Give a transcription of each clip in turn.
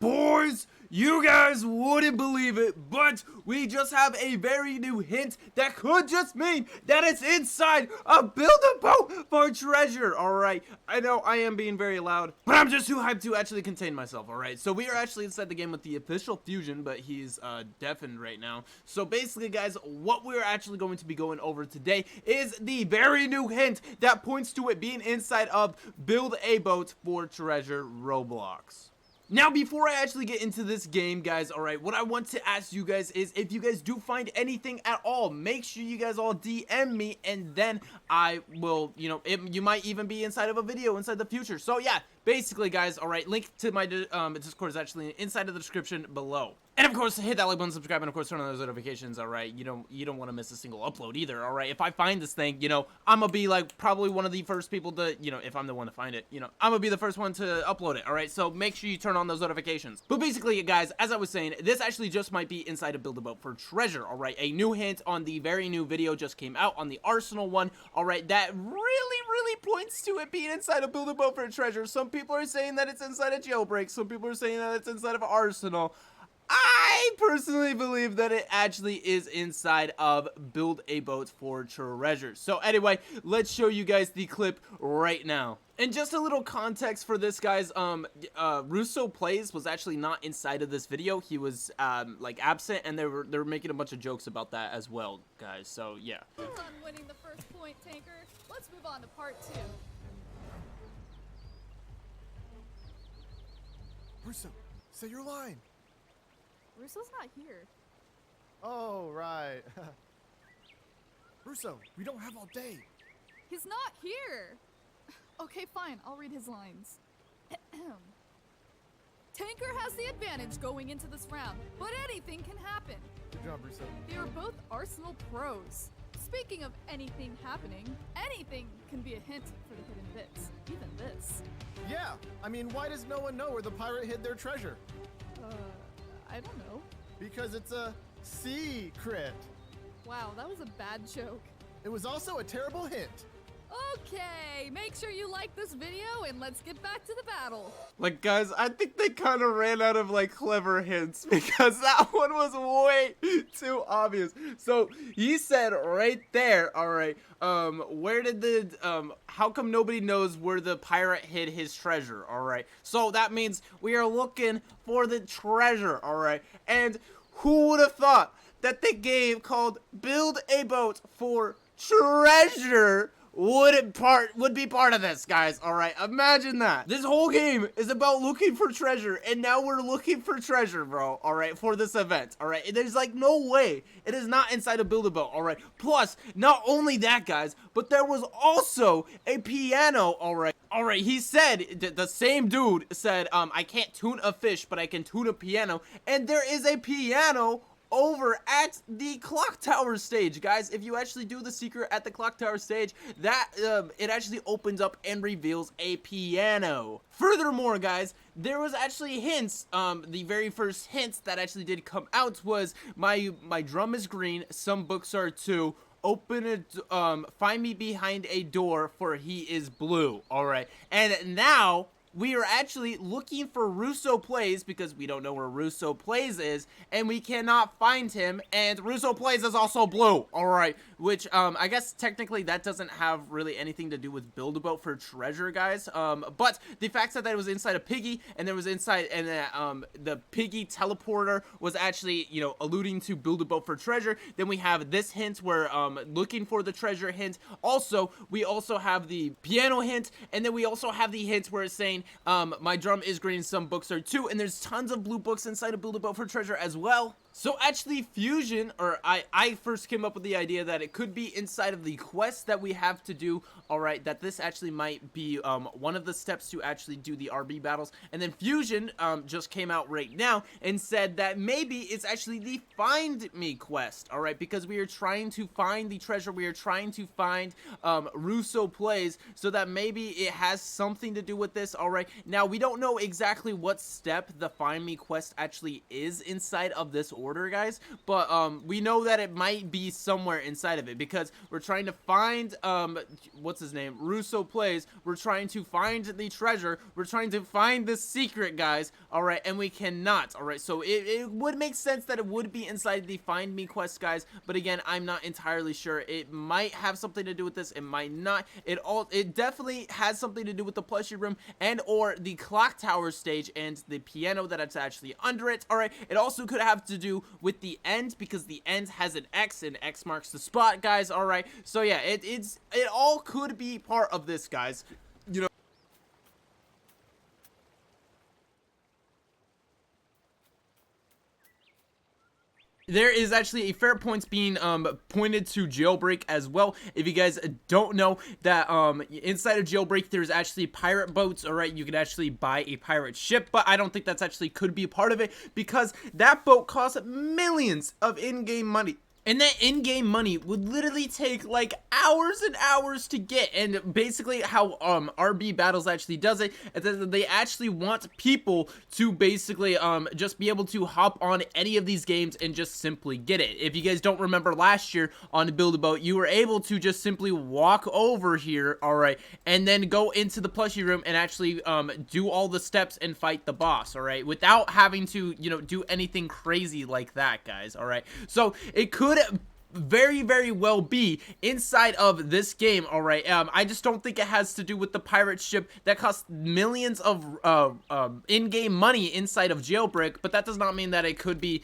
Boys, you guys wouldn't believe it, but we just have a very new hint that could just mean that it's inside a build-a-boat for treasure. Alright, I know I am being very loud, but I'm just too hyped to actually contain myself. Alright, so we are actually inside the game with the official Fusion, but he's deafened right now. So basically, guys, what we're actually going to be going over today is the very new hint that points to it being inside of Build-A-Boat for Treasure Roblox. Now, before I actually get into this game, guys, alright, what I want to ask you guys is if you guys do find anything at all, make sure you guys all DM me, and then I will, you might even be inside of a video inside the future. So, yeah, basically, guys, alright, link to my Discord is actually inside of the description below. And of course, hit that like button, subscribe, and of course, turn on those notifications, alright? You don't want to miss a single upload either, alright? If I find this thing, I'm gonna be, like, probably one of the first people to, if I'm the one to find it, I'm gonna be the first one to upload it, alright? So make sure you turn on those notifications. But basically, guys, as I was saying, this actually just might be inside of Build-A-Boat for treasure, alright? A new hint on the very new video just came out on the Arsenal one, alright? That really points to it being inside of Build-A-Boat for treasure. Some people are saying that it's inside of Jailbreak. Some people are saying that it's inside of Arsenal. I personally believe that it actually is inside of Build-A-Boat for treasure. So anyway, let's show you guys the clip right now. And just a little context for this, guys, Russo Plays was actually not inside of this video. He was, like, absent, and they were making a bunch of jokes about that as well, guys. So, yeah. On winning the first point, Tanker. Let's move on to part 2. Russo, say your line. Russo's not here. Oh, right. Russo, we don't have all day. He's not here. Okay, fine. I'll read his lines. Tanker has the advantage going into this round, but anything can happen. Good job, Russo. They are both Arsenal pros. Speaking of anything happening, anything can be a hint for the hidden bits. Even this. Yeah, I mean, why does no one know where the pirate hid their treasure? I don't know. Because it's a secret. Wow, that was a bad joke. It was also a terrible hint. Okay, make sure you like this video and let's get back to the battle. Like, guys, I think they kind of ran out of, like, clever hints because that one was way too obvious. So, he said right there, alright, where did the, how come nobody knows where the pirate hid his treasure, alright? So, that means we are looking for the treasure, alright? And who would have thought that the game called Build-A-Boat for Treasure would be part of this, guys. All right, imagine that. This whole game is about looking for treasure, and now we're looking for treasure, bro. All right, for this event. All right, there's like no way it is not inside a Build-A-Boat. All right, plus not only that, guys, but there was also a piano. All right, he said, the same dude said, I can't tune a fish, but I can tune a piano, and there is a piano over at the clock tower stage, guys. If you actually do the secret at the clock tower stage, that it actually opens up and reveals a piano. Furthermore, guys, there was actually hints. The very first hints that actually did come out was my drum is green, some books are too. Open it, find me behind a door, for he is blue. All right, and now we are actually looking for Russo Plays because we don't know where Russo Plays is, and we cannot find him, and Russo Plays is also blue, alright, which, I guess technically that doesn't have really anything to do with Build-A-Boat for treasure, guys, but the fact that it was inside a piggy, and there was inside, and the piggy teleporter was actually, alluding to Build-A-Boat for treasure. Then we have this hint where, looking for the treasure hint. Also, we also have the piano hint, and then we also have the hint where it's saying, my drum is green, some books are too, and there's tons of blue books inside of Build-A-Boat for treasure as well. So actually Fusion, or I first came up with the idea that it could be inside of the quest that we have to do, alright, that this actually might be one of the steps to actually do the RB battles. And then Fusion just came out right now and said that maybe it's actually the Find Me quest, alright, because we are trying to find the treasure, we are trying to find Russo Plays, so that maybe it has something to do with this, alright. Alright, now we don't know exactly what step the Find Me quest actually is inside of this order, guys, but we know that it might be somewhere inside of it, because we're trying to find what's his name, Russo Plays. We're trying to find the treasure, we're trying to find the secret, guys. Alright, and we cannot. Alright, so it would make sense that it would be inside the Find Me quest, guys, but again, I'm not entirely sure. It might have something to do with this, it might not. It definitely has something to do with the plushie room and or the clock tower stage and the piano that's actually under it. Alright, it also could have to do with the end, because the end has an X and X marks the spot, guys. Alright, so yeah, it all could be part of this, guys. You know, there is actually a fair points being pointed to Jailbreak as well. If you guys don't know that inside of Jailbreak there's actually pirate boats. Alright, you can actually buy a pirate ship, but I don't think that's actually could be part of it, because that boat costs millions of in-game money. And that in-game money would literally take like hours and hours to get. And basically how RB Battles actually does it is that they actually want people to basically just be able to hop on any of these games and just simply get it. If you guys don't remember last year on Build-A-Boat, you were able to just simply walk over here, alright, and then go into the plushie room and actually do all the steps and fight the boss, alright, without having to, you know, do anything crazy like that, guys, alright. So it could very, very well be inside of this game. Alright, I just don't think it has to do with the pirate ship that costs millions of in-game money inside of Jailbreak, but that does not mean that it could be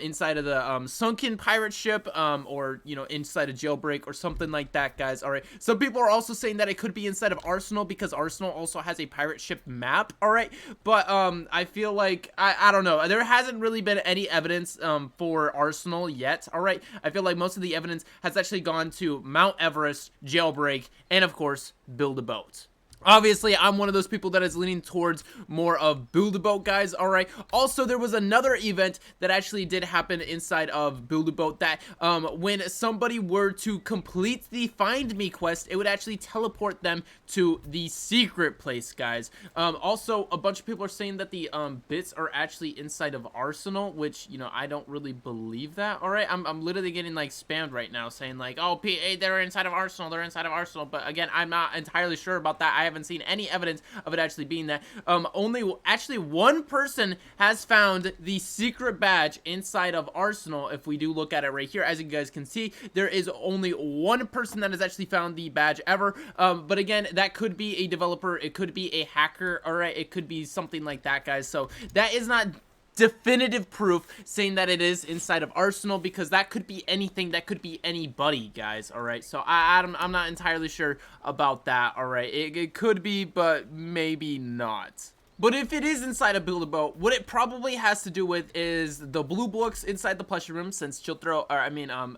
inside of the sunken pirate ship, or, you know, inside of Jailbreak or something like that, guys. Alright, some people are also saying that it could be inside of Arsenal, because Arsenal also has a pirate ship map. Alright, but I feel like, I don't know, there hasn't really been any evidence for Arsenal yet. Alright, I feel like most of the evidence has actually gone to Mount Everest, Jailbreak, and of course, Build-A-Boat. Obviously, I'm one of those people that is leaning towards more of Build-A-Boat, guys. Alright, also there was another event that actually did happen inside of Build-A-Boat that when somebody were to complete the Find Me quest, it would actually teleport them to the secret place, guys. Also, a bunch of people are saying that the bits are actually inside of Arsenal, which, you know, I don't really believe that. Alright, I'm literally getting like spammed right now saying like, oh, they're inside of Arsenal, they're inside of Arsenal, but again, I'm not entirely sure about that. I haven't seen any evidence of it actually being that. Actually one person has found the secret badge inside of Arsenal. If we do look at it right here, as you guys can see, there is only one person that has actually found the badge ever. But again, that could be a developer, it could be a hacker, alright, it could be something like that, guys. So that is not definitive proof saying that it is inside of Arsenal, because that could be anything, that could be anybody, guys. Alright, so I'm not entirely sure about that. Alright, it could be, but maybe not. But if it is inside a Build-A-Boat, what it probably has to do with is the blue books inside the plushie room, since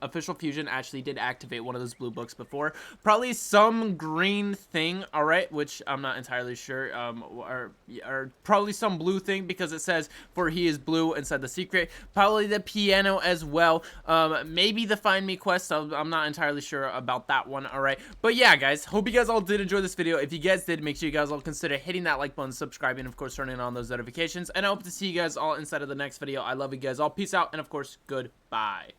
Official Fusion actually did activate one of those blue books before. Probably some green thing, alright, which I'm not entirely sure, or probably some blue thing, because it says, for he is blue inside the secret. Probably the piano as well, maybe the Find Me quest, so I'm not entirely sure about that one, alright. But yeah, guys, hope you guys all did enjoy this video. If you guys did, make sure you guys all consider hitting that like button, subscribing, of course turning on those notifications, and I hope to see you guys all inside of the next video. I love you guys all. Peace out, and of course, goodbye.